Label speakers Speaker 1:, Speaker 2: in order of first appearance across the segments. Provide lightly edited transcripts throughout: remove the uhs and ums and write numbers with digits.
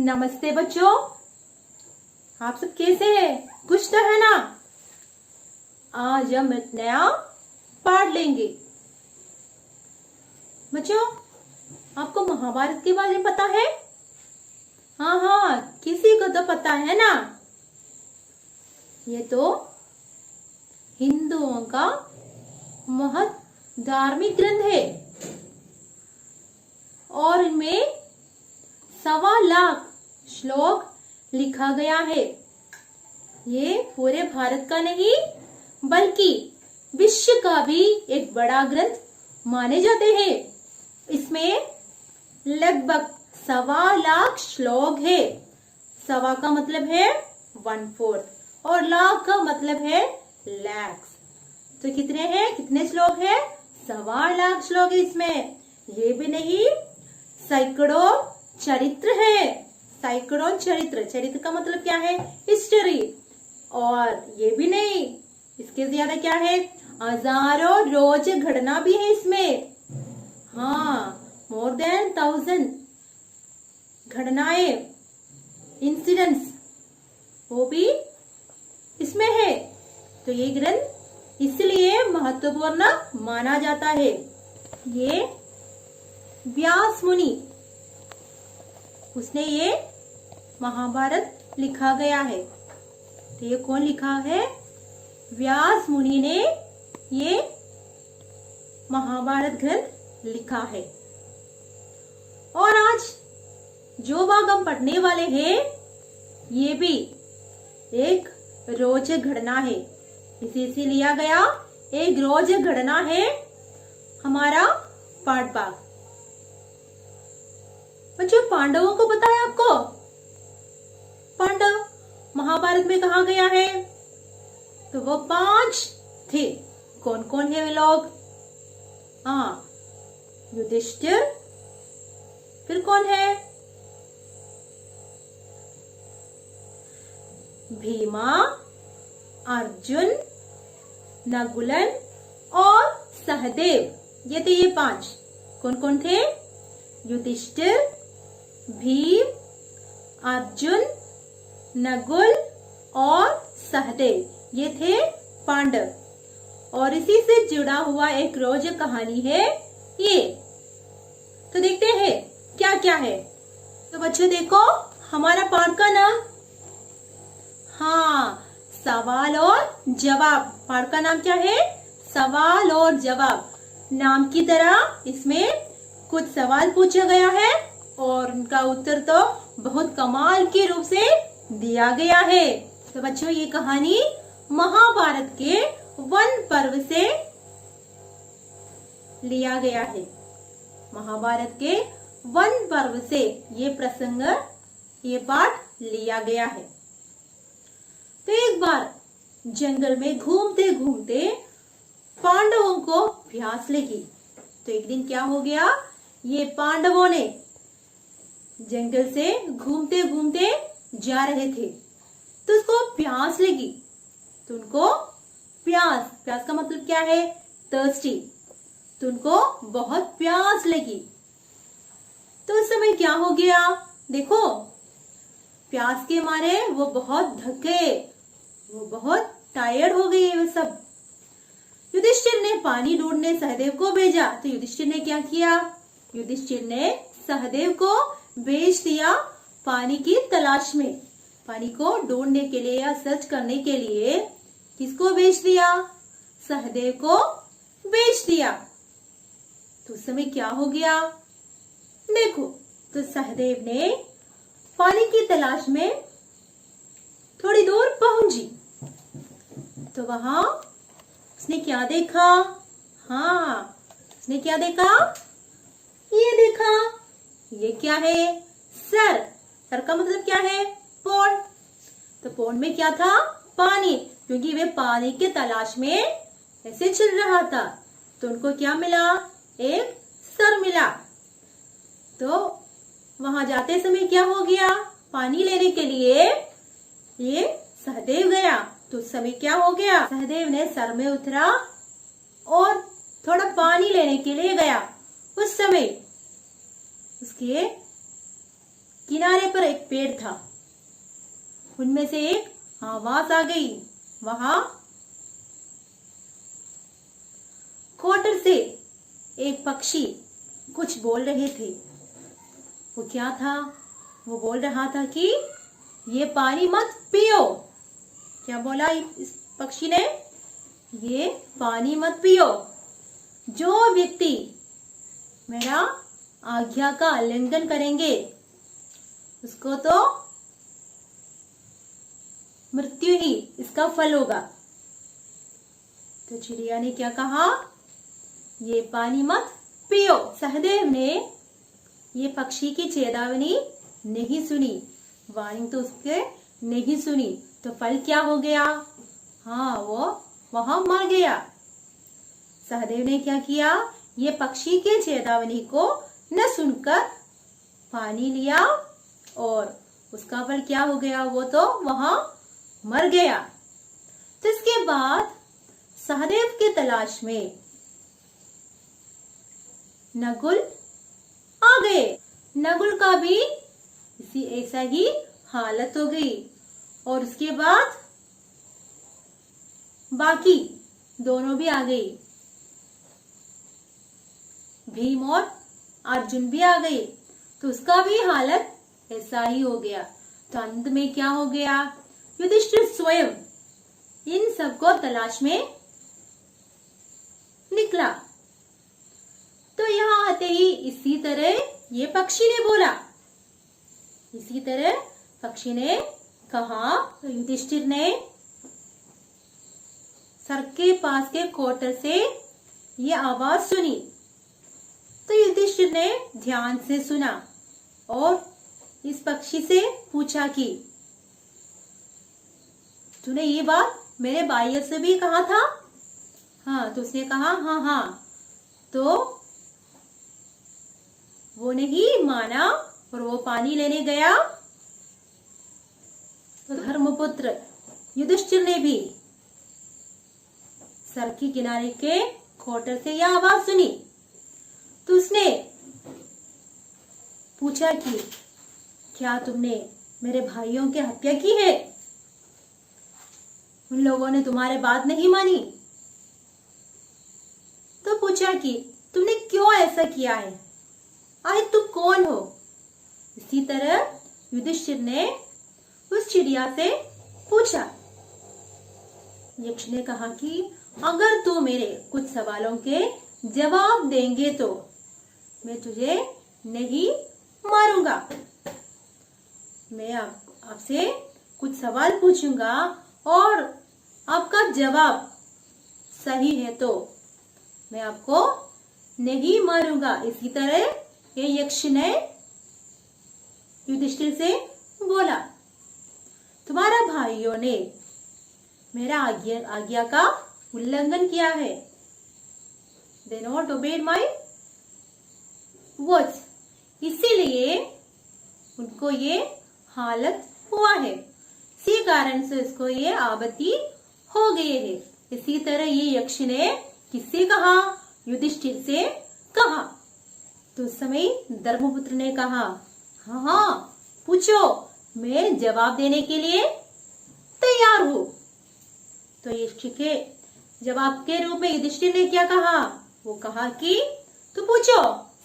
Speaker 1: नमस्ते बच्चों, आप सब कैसे हैं? कुछ तो है ना। आज हम एक नया पाठ लेंगे। बच्चों, आपको महाभारत के बारे में पता है? हाँ, किसी को तो पता है ना। ये तो हिंदुओं का महत धार्मिक ग्रंथ है और इनमें 1.25 लाख श्लोक लिखा गया है। ये पूरे भारत का नहीं बल्कि विश्व का भी एक बड़ा ग्रंथ माने जाते हैं। इसमें लगभग 1.25 लाख श्लोक है। 1.25 का मतलब है 1/4 और लाख का मतलब है लैक्स। तो कितने श्लोक है? 1.25 लाख श्लोक है इसमें। ये भी नहीं, सैकड़ों चरित्र है। सैकड़ों चरित्र का मतलब क्या है? हिस्ट्री। और ये भी नहीं, इसके ज्यादा क्या है? हजारों रोज घटना भी है इसमें। हाँ, मोर देन 1000 घटनाएं, इंसिडेंट्स वो भी इसमें है। तो ये ग्रंथ इसलिए महत्वपूर्ण माना जाता है। ये व्यास मुनि, उसने ये महाभारत लिखा गया है। तो ये कौन लिखा है? व्यास मुनि ने ये महाभारत ग्रंथ लिखा है। और आज जो भाग हम पढ़ने वाले हैं, ये भी एक रोचक घटना है। इसी से लिया गया एक रोचक घटना है हमारा पाठ भाग। बच्चों, पांडवों को पता है आपको? पांडव महाभारत में कहा गया है? तो वो 5 थे। कौन कौन है वे लोग? हाँ, युधिष्ठिर, फिर कौन है? भीमा, अर्जुन, नकुलन और सहदेव। ये थे ये 5। कौन कौन थे? युधिष्ठिर, भीम, अर्जुन, नकुल और सहदेव। ये थे पांडव। और इसी से जुड़ा हुआ एक रोचक कहानी है ये। तो देखते हैं क्या क्या है। तो बच्चों देखो, हमारा पाठ का नाम, हाँ, सवाल और जवाब। पाठ का नाम क्या है? सवाल और जवाब। नाम की तरह इसमें कुछ सवाल पूछा गया है और उनका उत्तर तो बहुत कमाल के रूप से दिया गया है। तो बच्चों, ये कहानी महाभारत के वन पर्व से लिया गया है। महाभारत के वन पर्व से ये प्रसंग, ये पाठ लिया गया है। तो एक बार जंगल में घूमते घूमते पांडवों को प्यास लगी। तो एक दिन क्या हो गया? ये पांडवों ने जंगल से घूमते घूमते जा रहे थे, तो उसको प्यास लगी। तो उनको प्यास का मतलब क्या है? थर्स्टी। तो उनको बहुत प्यास लगी। तो उस समय क्या हो गया? देखो, प्यास के मारे वो बहुत थक गए, वो बहुत टायर्ड हो गए वो सब। युधिष्ठिर ने पानी ढूंढने सहदेव को भेजा। तो युधिष्ठिर ने क्या किया? युधिष्ठिर ने सहदेव को भेज दिया पानी की तलाश में। पानी को ढूंढने के लिए या सर्च करने के लिए किसको भेज दिया? सहदेव को भेज दिया। तो उस समय क्या हो गया? देखो, तो सहदेव ने पानी की तलाश में थोड़ी दूर पहुंची। तो वहां उसने क्या देखा? हाँ, उसने क्या देखा? ये देखा। ये क्या है? सर का मतलब क्या है? पॉन्ड। तो पॉन्ड में क्या था? पानी। क्योंकि वे पानी के तलाश में ऐसे चल रहा था, तो उनको क्या मिला? एक सर मिला। तो वहां जाते समय क्या हो गया? पानी लेने के लिए ये सहदेव गया। तो उस समय क्या हो गया? सहदेव ने सर में उतरा और थोड़ा पानी लेने के लिए गया। उस समय उसके किनारे पर एक पेड़ था। उनमें से एक आवाज आ गई। वहां क्वार्टर से एक पक्षी कुछ बोल रहे थे। वो क्या था? वो बोल रहा था कि ये पानी मत पियो। क्या बोला इस पक्षी ने? ये पानी मत पियो। जो व्यक्ति मेरा आज्ञा का उल्लंघन करेंगे उसको तो मृत्यु ही इसका फल होगा। तो चिड़िया ने क्या कहा? ये पानी मत पियो। सहदेव ने ये पक्षी की चेतावनी नहीं सुनी, वार्निंग तो उसके नहीं सुनी। तो फल क्या हो गया? हाँ, वो वहां मर गया। सहदेव ने क्या किया? ये पक्षी के चेतावनी को न सुनकर पानी लिया और उसका फल क्या हो गया? वो तो वहां मर गया। तो इसके बाद सहदेव की तलाश में नकुल आ गए। नकुल का भी इसी ऐसा ही हालत हो गई। और उसके बाद बाकी दोनों भी आ गई। भीम और अर्जुन भी आ गए। तो उसका भी हालत ऐसा ही हो गया। तो अंत में क्या हो गया? युधिष्ठिर स्वयं इन सबको तलाश में निकला। तो यहाँ आते ही इसी तरह ये पक्षी ने बोला। इसी तरह पक्षी ने कहा। तो युधिष्ठिर ने सर के पास के क्वार्टर से ये आवाज सुनी। तो युधिष्ठिर ने ध्यान से सुना और इस पक्षी से पूछा कि तूने ये बात मेरे भाई से भी कहा था? हाँ। तो उसने कहा हाँ हाँ। तो वो नहीं माना और वो पानी लेने गया। तो धर्मपुत्र युधिष्ठिर ने भी सर की किनारे के क्वार्टर से यह आवाज सुनी। तो उसने पूछा कि क्या तुमने मेरे भाइयों की हत्या की है? उन लोगों ने तुम्हारे बात नहीं मानी। तो पूछा कि तुमने क्यों ऐसा किया है? आखिर तुम कौन हो? इसी तरह युधिष्ठिर ने उस चिड़िया से पूछा। यक्ष ने कहा कि अगर तू मेरे कुछ सवालों के जवाब देंगे तो मैं तुझे नहीं मारूंगा। मैं आपसे कुछ सवाल पूछूंगा और आपका जवाब सही है तो मैं आपको नहीं मारूंगा। इसी तरह ये यक्ष ने युधिष्ठिर से बोला, तुम्हारा भाइयों ने मेरा आज्ञा का उल्लंघन किया है। They not obeyed my words। इसीलिए उनको ये हालत हुआ है। इसी कारण से इसको ये आपत्ति हो गई है। इसी तरह ये यक्ष ने किससे कहा? युधिष्ठिर से कहा। तो उस समय धर्मपुत्र ने कहा हाँ हाँ पूछो, मैं जवाब देने के लिए तैयार हूं। तो यक्ष के जवाब के रूप में युधिष्ठिर ने क्या कहा? वो कहा कि तू पूछो,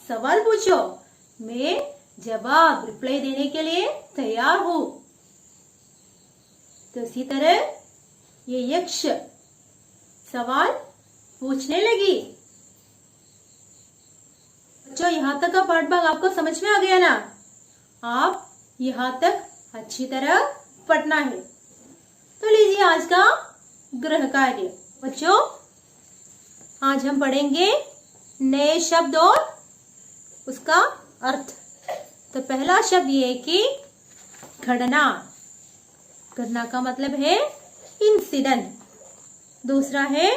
Speaker 1: सवाल पूछो, मैं जवाब रिप्लाई देने के लिए तैयार हूं। तो इसी तरह ये यक्ष सवाल पूछने लगी। बच्चों, यहाँ तक का पाठ भाग आपको समझ में आ गया ना? आप यहाँ तक अच्छी तरह पढ़ना है। तो लीजिए आज का गृह कार्य। बच्चों, आज हम पढ़ेंगे नए शब्द और उसका अर्थ। तो पहला शब्द ये है कि घटना। घटना का मतलब है इंसिडेंट। दूसरा है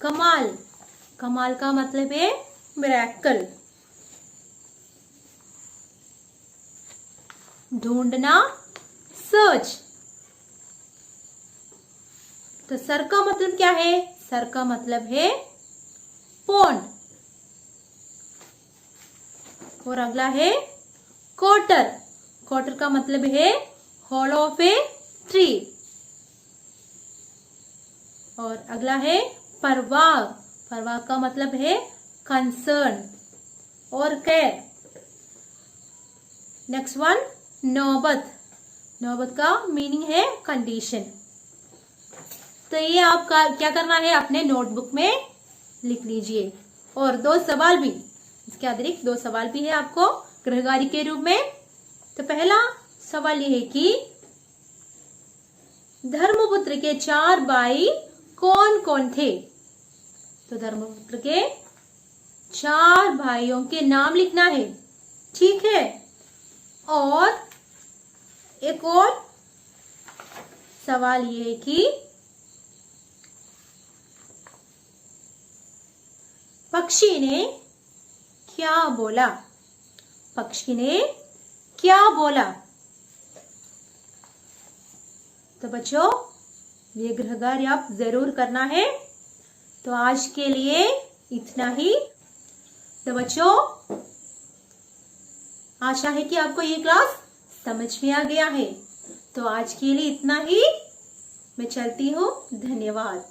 Speaker 1: कमाल। कमाल का मतलब है मिरेकल। ढूंढना, सर्च। तो सर का मतलब क्या है? सर का मतलब है पॉन्ड। और अगला है कोटर। कोटर का मतलब है होल ऑफ ए ट्री। और अगला है परवाग। परवाग का मतलब है कंसर्न और केयर। नेक्स्ट वन नौबत। नौबत का मीनिंग है कंडीशन। तो ये आपका क्या करना है, अपने नोटबुक में लिख लीजिए। और 2 सवाल भी, इसके अतिरिक्त 2 सवाल भी है आपको गृहकार्य के रूप में। तो पहला सवाल ये है कि धर्मपुत्र के 4 भाई कौन कौन थे। तो धर्मपुत्र के 4 भाइयों के नाम लिखना है, ठीक है। और एक और सवाल ये है कि पक्षी ने क्या बोला। पक्षी ने क्या बोला। तो बच्चों ये गृहकार्य आप जरूर करना है। तो आज के लिए इतना ही। तो बच्चों आशा है कि आपको ये क्लास समझ में आ गया है। तो आज के लिए इतना ही। मैं चलती हूँ। धन्यवाद।